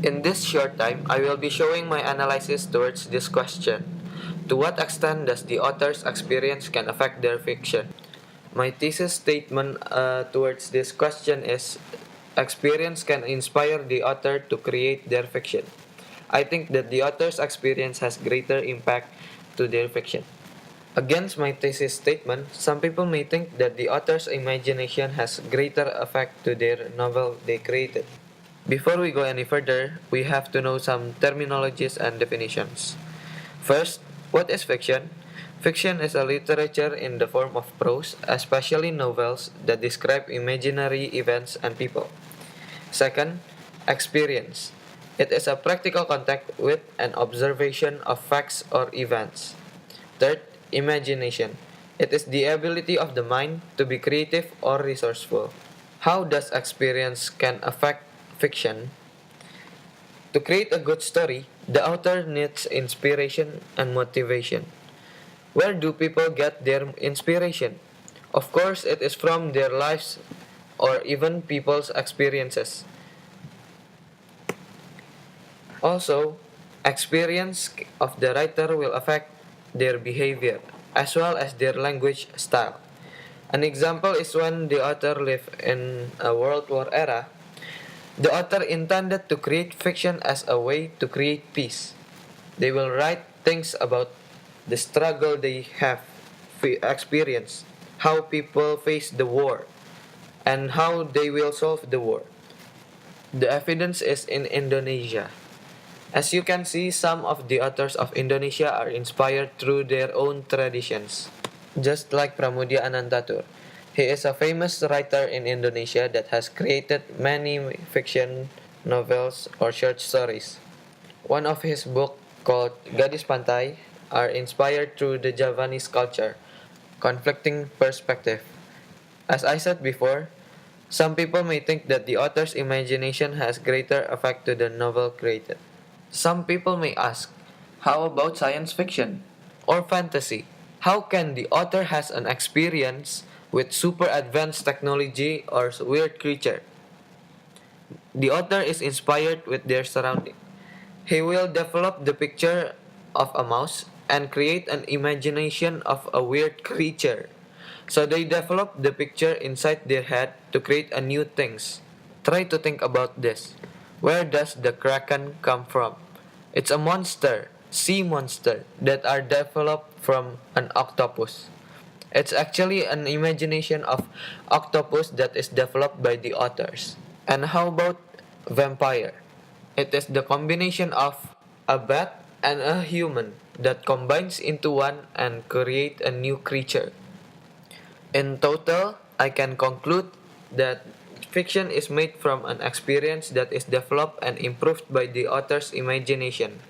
In this short time, I will be showing my analysis towards this question. To what extent does the author's experience can affect their fiction? My thesis statement towards this question is experience can inspire the author to create their fiction. I think that the author's experience has greater impact to their fiction. Against my thesis statement, some people may think that the author's imagination has greater effect to their novel they created. Before we go any further, we have to know some terminologies and definitions. First, what is fiction? Fiction is a literature in the form of prose, especially novels that describe imaginary events and people. Second, experience. It is a practical contact with an observation of facts or events. Third, imagination. It is the ability of the mind to be creative or resourceful. How does experience can affect fiction? To create a good story, the author needs inspiration and motivation. Where do people get their inspiration? Of course, it is from their lives or even people's experiences. Also, experience of the writer will affect their behavior as well as their language style. An example is when the author lived in a World War era. The author intended to create fiction as a way to create peace. They will write things about the struggle they have experienced, how people face the war, and how they will solve the war. The evidence is in Indonesia. As you can see, some of the authors of Indonesia are inspired through their own traditions. Just like Pramudia Anantatur. He is a famous writer in Indonesia that has created many fiction novels or short stories. One of his books called Gadis Pantai are inspired through the Javanese culture, conflicting perspective. As I said before, some people may think that the author's imagination has greater effect to the novel created. Some people may ask, how about science fiction or fantasy? How can the author has an experience with super advanced technology or weird creature? The author is inspired with their surrounding. He will develop the picture of a mouse and create an imagination of a weird creature. So they develop the picture inside their head to create a new things. Try to think about this. Where does the kraken come from? It's a monster, sea monster that are developed from an octopus. It's actually an imagination of octopus that is developed by the authors. And how about vampire? It is the combination of a bat and a human that combines into one and create a new creature. In total, I can conclude that fiction is made from an experience that is developed and improved by the author's imagination.